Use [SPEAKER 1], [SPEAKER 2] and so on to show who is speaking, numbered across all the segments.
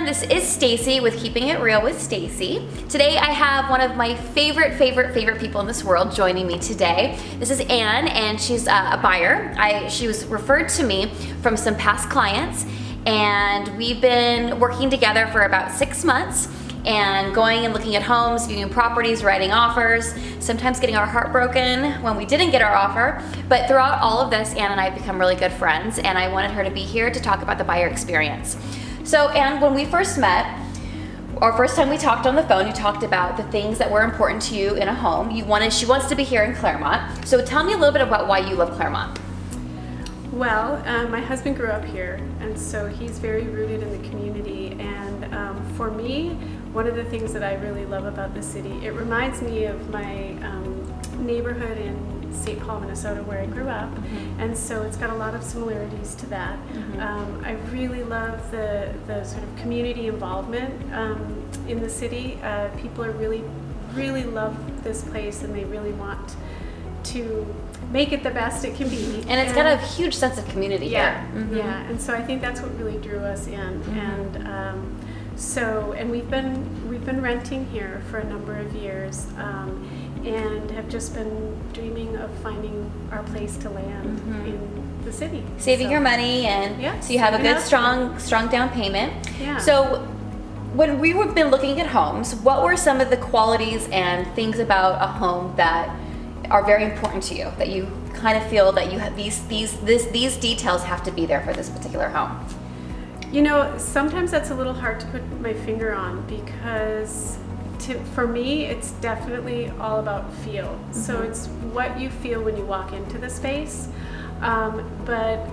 [SPEAKER 1] This is Stacie with Keeping It Real with Stacie. Today I have one of my favorite people in this world joining me today. This is Anne, and she's a buyer. She was referred to me from some past clients, and we've been working together for about 6 months and going and looking at homes, viewing properties, writing offers, sometimes getting our heart broken when we didn't get our offer. But throughout all of this, Anne and I have become really good friends, and I wanted her to be here to talk about the buyer experience. So, Anne, when we first met, or first time we talked on the phone, you talked about the things that were important to you in a home. She wants to be here in Claremont. So tell me a little bit about why you love Claremont.
[SPEAKER 2] Well, my husband grew up here, and so he's very rooted in the community. And for me, one of the things that I really love about the city, it reminds me of my neighborhood in St. Paul, Minnesota, where I grew up, and so it's got a lot of similarities to that. I really love the sort of community involvement in the city. People are really love this place, and they really want to make it the best it can be.
[SPEAKER 1] And it's got a huge sense of community here.
[SPEAKER 2] Yeah, and so I think that's what really drew us in. And we've been renting here for a number of years. And have just been dreaming of finding our place to land in the city.
[SPEAKER 1] Saving your money, and so you have a good, strong down payment.
[SPEAKER 2] Yeah.
[SPEAKER 1] So when we've been looking at homes, what were some of the qualities and things about a home that are very important to you, that you kind of feel that you have these details have to be there for this particular home?
[SPEAKER 2] You know, sometimes that's a little hard to put my finger on, because for me, it's definitely all about feel. So it's what you feel when you walk into the space. But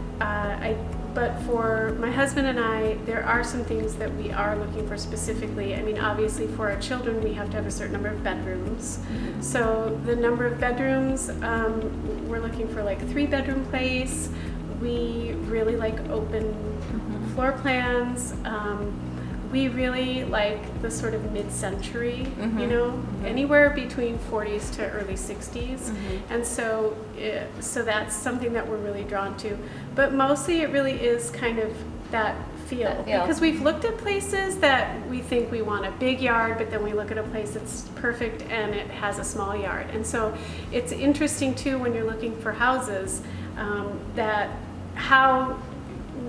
[SPEAKER 2] for my husband and I, there are some things that we are looking for specifically. I mean, obviously for our children, we have to have a certain number of bedrooms. So the number of bedrooms, we're looking for like a 3-bedroom place. We really like open floor plans. We really like the sort of mid-century, anywhere between 40s to early 60s. And so that's something that we're really drawn to. But mostly it really is kind of that feel. Because we've looked at places that we think we want a big yard, but then we look at a place that's perfect and it has a small yard. And so it's interesting too, when you're looking for houses, that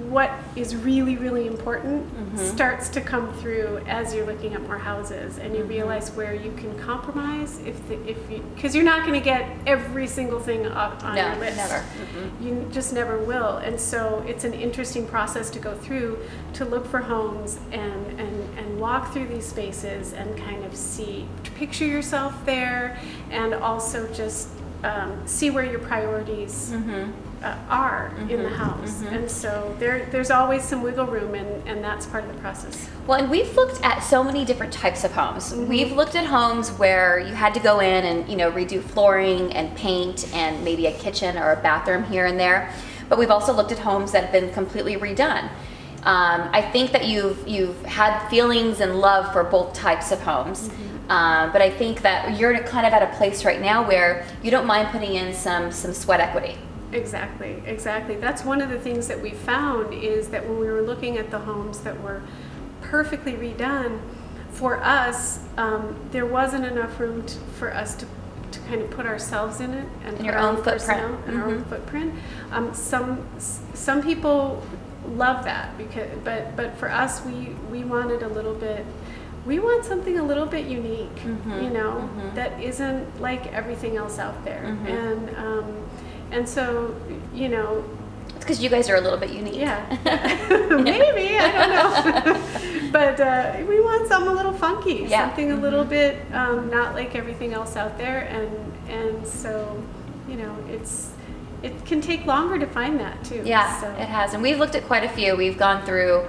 [SPEAKER 2] what is really important starts to come through as you're looking at more houses, and you realize where you can compromise because you're not going to get every single thing up on your list.
[SPEAKER 1] Never.
[SPEAKER 2] You just never will. And so it's an interesting process to go through, to look for homes and walk through these spaces and kind of picture yourself there, and also just see where your priorities are in the house. And so there's always some wiggle room, and that's part of the process.
[SPEAKER 1] Well, and we've looked at so many different types of homes. We've looked at homes where you had to go in and redo flooring and paint and maybe a kitchen or a bathroom here and there. But we've also looked at homes that have been completely redone. I think that you've had feelings and love for both types of homes. But I think that you're kind of at a place right now where you don't mind putting in some sweat equity.
[SPEAKER 2] Exactly. That's one of the things that we found, is that when we were looking at the homes that were perfectly redone, for us, there wasn't enough room for us to kind of put ourselves in it and
[SPEAKER 1] your own footprint.
[SPEAKER 2] And our own footprint. Some people love that, but for us, we wanted a little bit. We want something a little bit unique, that isn't like everything else out there. And so,
[SPEAKER 1] It's because you guys are a little bit unique.
[SPEAKER 2] Yeah. Maybe, I don't know. But we want something a little funky, something a little bit not like everything else out there. And so, it can take longer to find that too.
[SPEAKER 1] Yeah, so. It has. And we've looked at quite a few. We've gone through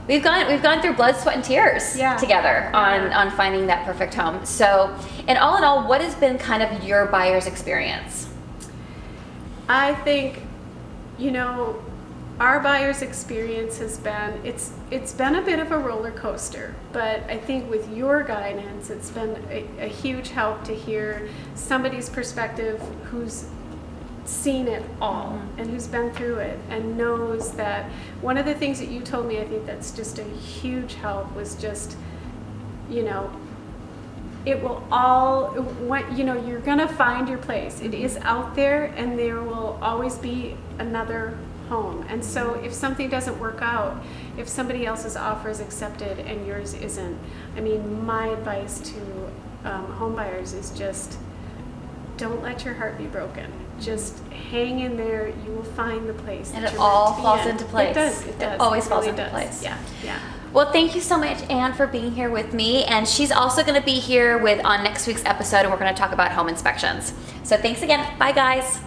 [SPEAKER 1] blood, sweat, and tears together on finding that perfect home. So, and all in all, what has been kind of your buyer's experience?
[SPEAKER 2] I think, our buyer's experience has been, it's been a bit of a roller coaster, but I think with your guidance, it's been a huge help to hear somebody's perspective who's seen it all and who's been through it and knows that one of the things that you told me, I think that's just a huge help, was just, you know, it will all, when, you know, you're gonna find your place. It is out there, and there will always be another home. And so if something doesn't work out, if somebody else's offer is accepted and yours isn't, I mean, my advice to home buyers is just, don't let your heart be broken. Just hang in there. You will find the place.
[SPEAKER 1] And
[SPEAKER 2] that
[SPEAKER 1] it
[SPEAKER 2] you're
[SPEAKER 1] all
[SPEAKER 2] meant to be
[SPEAKER 1] falls
[SPEAKER 2] in.
[SPEAKER 1] into place.
[SPEAKER 2] It does. It does.
[SPEAKER 1] It always falls
[SPEAKER 2] really
[SPEAKER 1] into
[SPEAKER 2] does.
[SPEAKER 1] place.
[SPEAKER 2] Yeah. Yeah.
[SPEAKER 1] Well, thank you so much, Anne, for being here with me. And she's also going to be here on next week's episode, and we're going to talk about home inspections. So thanks again. Bye, guys.